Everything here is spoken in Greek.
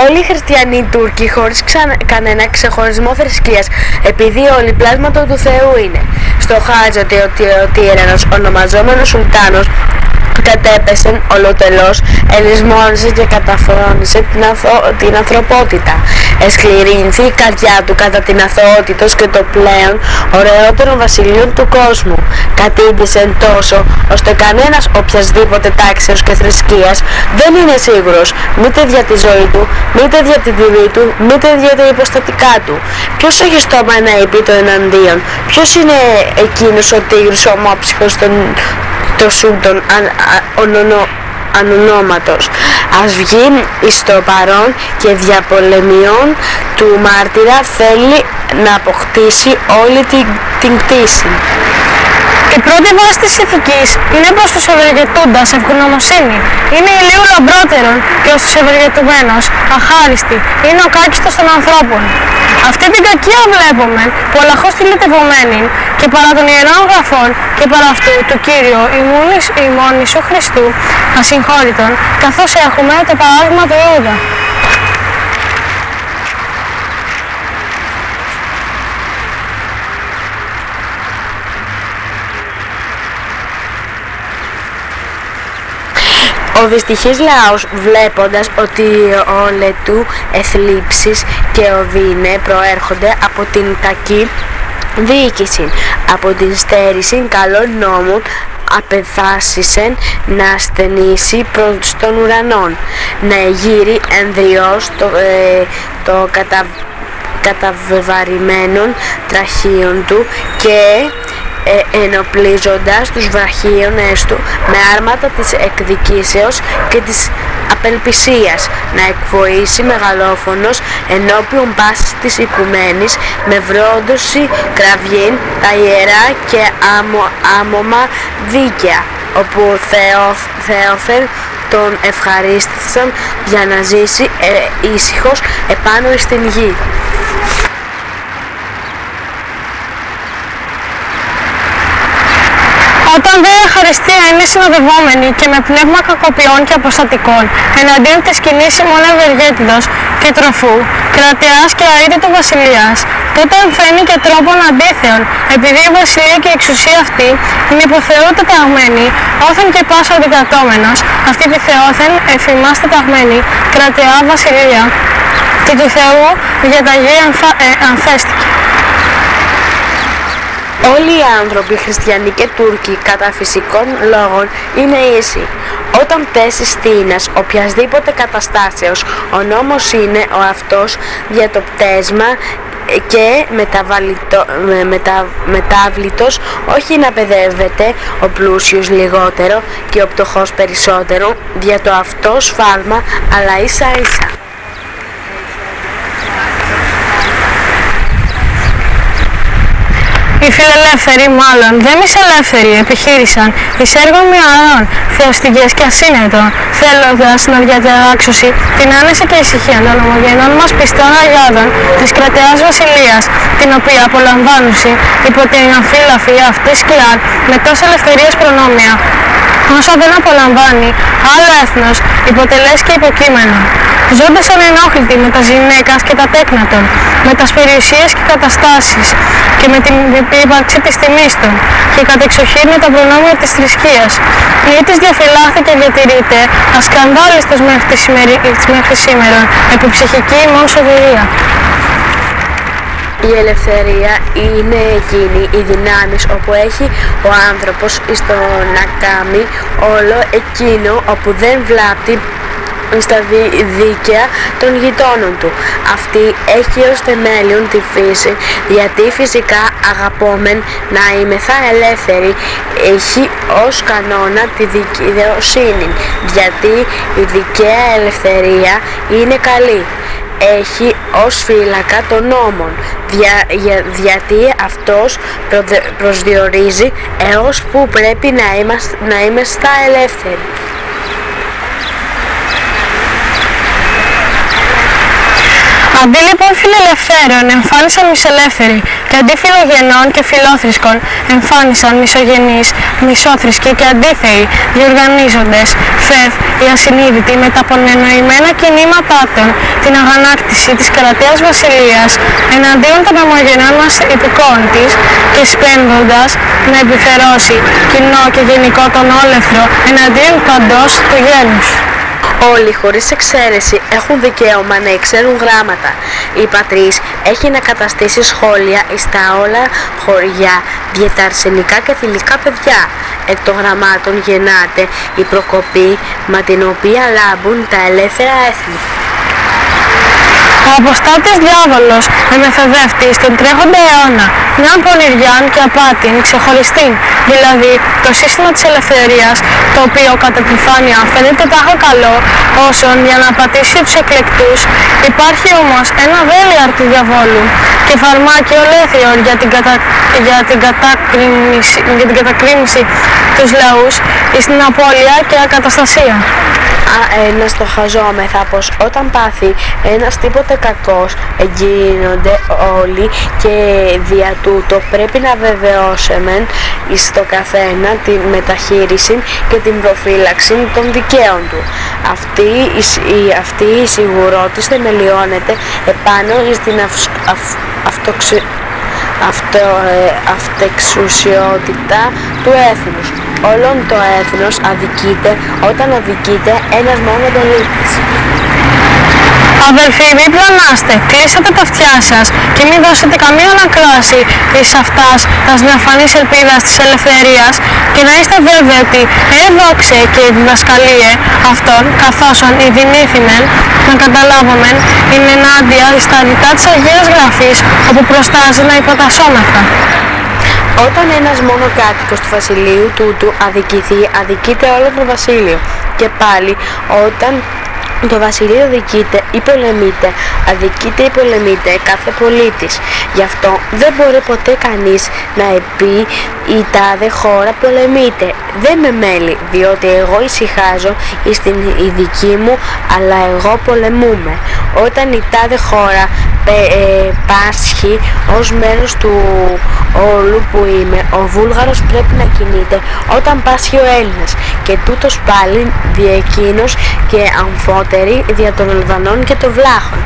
Όλοι οι χριστιανοί Τούρκοι, χωρίς κανένα ξεχωρισμό θρησκείας, επειδή όλοι πλάσματα του Θεού είναι. Στο Χάτζ ο τύραννος, ονομαζόμενος Σουλτάνος, κατέπεσε ολοτελώς, ελισμόνισε και καταφρόνησε την ανθρωπότητα. Εσκληρύνθη η καρδιά του κατά την αθωότητος και το πλέον ωραιότερων βασιλείων του κόσμου. Κατήντησε τόσο, ώστε κανένας οποιασδήποτε τάξεως και θρησκείας δεν είναι σίγουρος, μήτε για τη ζωή του, μήτε για την τιμή του, μήτε για τα υποστατικά του. Ποιος έχει στόμα να είπε το εναντίον, ποιος είναι εκείνος ο τίγρης ομόψυχος το Σούλτον ανονόματος. Ας βγει εις το παρόν και διαπολεμιών του μάρτυρα θέλει να αποκτήσει όλη την κτήση. Η πρώτη βάση της ηθικής είναι προς τους ευεργετούντας ευγνωμοσύνη. Είναι ηλίου λαμπρότερον και ως τους ευεργετουμένους αχάριστη. Είναι ο κάκιστος των ανθρώπων. Αυτή την κακία βλέπουμε πολλαχώς τηλετευωμένη και παρά των ιερών γραφών και παρά αυτού του Κύριο ημών Ιησού Χριστού ασυγχώρητον, καθώς έχουμε το παράδειγμα του Ιούδα. Ο δυστυχής λαός, βλέποντας ότι όλε του εθλίψεις και οδύνε προέρχονται από την κακή διοίκηση, από την στέρηση καλών νόμων, απεφάσισεν να ασθενήσει προς τον ουρανόν, να εγείρει ενδριώς το καταβεβαρημένων τραχίων του και ενοπλίζοντας τους βραχίονες του με άρματα της εκδικήσεως και της απελπισίας, να εκφοήσει μεγαλόφωνος ενώπιον πάσης της οικουμένης με βρόντωση κραυγήν τα ιερά και άμωμα δίκαια, όπου Θεόφερ τον ευχαρίστησαν για να ζήσει ήσυχος επάνω στην γη. Όταν δε η ευχαριστία είναι συνοδευόμενη και με πνεύμα κακοποιών και αποστατικών εναντίον της κοινής ημών ευεργέτητος και τροφού, κρατεάς και αίτητου βασιλείας, τότε εμφαίνει και τρόπον αντίθεων, επειδή η βασιλεία και η εξουσία αυτή είναι υπό Θεού τεταγμένη, όθεν και πάσα δικατόμενος, αυτή τη Θεόθεν εφημάς τεταγμένη, κρατεά βασιλεία, και του Θεού διαταγή ανθέστηκε. Όλοι οι άνθρωποι, χριστιανοί και Τούρκοι, κατά φυσικών λόγων είναι ίσοι. Όταν πέσει στήνας οποιασδήποτε καταστάσεως, ο νόμος είναι ο αυτός για το πτέσμα και μετάβλητος, όχι να παιδεύεται ο πλούσιος λιγότερο και ο πτωχός περισσότερο, δια το αυτό σφάλμα, αλλά ίσα ίσα. Οι φιλελεύθεροι μάλλον δεν μισελεύθεροι επιχείρησαν εις έργων μυαρών, θεοστικές και ασύνετων, θέλοντας να διαταράξωση την άνεση και ησυχία των ομογενών μας πιστών αγιάδων της κρατεάς βασιλείας, την οποία απολαμβάνουσι υπό την αμφίλαφη αυτή σκιά με τόσα ελευθερίες προνόμια, όσο δεν απολαμβάνει άλλο έθνος, υποτελές και υποκείμενο. Ζώντας ανενόχλητοι με τα γυναίκας και τα τέκνατον, με τα περιουσίες και καταστάσεις και με την ύπαρξη της τιμής των και κατεξοχήν με τα προνόμια της θρησκείας, ή της διαφυλάχθηκε και διατηρείται ασκανδάλιστος μέχρι σήμερα, επί ψυχική ημών σωτηρία. Η ελευθερία είναι εκείνη η δυνάμεις όπου έχει ο άνθρωπος στο να κάνει όλο εκείνο όπου δεν βλάπτει στα δίκαια των γειτόνων του. Αυτή έχει ως θεμέλιον τη φύση, γιατί φυσικά αγαπόμεν να είμεθα ελεύθεροι, έχει ως κανόνα τη δικαιοσύνη, γιατί η δικαία ελευθερία είναι καλή. Έχει ως φύλακα των νόμων, γιατί αυτός προσδιορίζει έως που πρέπει να είμαστε ελεύθεροι. Αντί λοιπόν φιλελευθέρων εμφάνισαν μισελεύθεροι και αντί φιλογενών και φιλόθρησκων εμφάνισαν μισογενείς, μισόθρησκοι και αντίθεοι διοργανίζοντες ΦΕΔ οι ασυνείδητοι με τα απονενοημένα κινήματά των την αγανάκτηση της κρατείας βασιλείας εναντίον των ομογενών μας υπηκών της και σπένδοντας να επιφερώσει κοινό και γενικό τον όλεθρο εναντίον παντός του γένους. Όλοι χωρίς εξαίρεση έχουν δικαίωμα να ξέρουν γράμματα. Η πατρίς έχει να καταστήσει σχόλια εις τα όλα χωριά για τα αρσενικά και θηλυκά παιδιά. Εκ των γραμμάτων γεννάται η προκοπή με την οποία λάμπουν τα ελεύθερα έθνη. Ο αποστάτης διάβολος εμεθοδεύτει στον τρέχοντα αιώνα μιαν πονηριάν και απάτην ξεχωριστή, δηλαδή το σύστημα της ελευθερίας, το οποίο κατά τη φάνεια φαίνεται τάχα καλό όσον για να πατήσει τους εκλεκτούς. Υπάρχει όμως ένα βέλιαρ του διαβόλου και φαρμάκι ολέθριο για την κατακρίνηση τους λαούς στην απώλεια και ακαταστασία. Να στοχαζόμεθα πως όταν πάθει ένας τίποτε κακός εγκρίνονται όλοι και δια τούτο πρέπει να βεβαιώσεμεν στο καθένα τη μεταχείριση και την προφύλαξη των δικαίων του. Αυτή η σιγουρότης θεμελιώνεται επάνω στην αυτεξουσιότητα του έθνους. Όλον το έθνος αδικείται όταν αδικείται ένας μόνο πολίτης. Αδελφοί, μη πλανάστε, κλείσατε τα αυτιά σας και μην δώσετε καμία ανακράση εις αυτάς τας νεοφανής ελπίδας της ελευθερίας και να είστε βέβαιοι ότι έδοξε και η διδασκαλία αυτών καθόσον η δημήθημεν να καταλάβομεν είναι ενάντια στα διτά της Αγίας Γραφής όπου προστάζει να υποτασσόμεθα. Όταν ένας μόνο κάτοικος του βασιλείου τούτου αδικηθεί, αδικείται όλο το βασίλειο. Και πάλι όταν το βασιλείο αδικείται ή πολεμείται, αδικείται ή πολεμείται κάθε πολίτης. Γι' αυτό δεν μπορεί ποτέ κανείς να πει η τάδε χώρα πολεμείται. Δεν με μέλει, διότι εγώ ησυχάζω στην δική μου, αλλά εγώ πολεμούμε. Όταν η τάδε χώρα πάσχει ως μέρος του όλου που είμαι, ο Βούλγαρος πρέπει να κινείται όταν πάσχει ο Έλληνας και τούτος πάλι δια εκείνος και αμφότεροι δια των Αλβανών και των Βλάχων.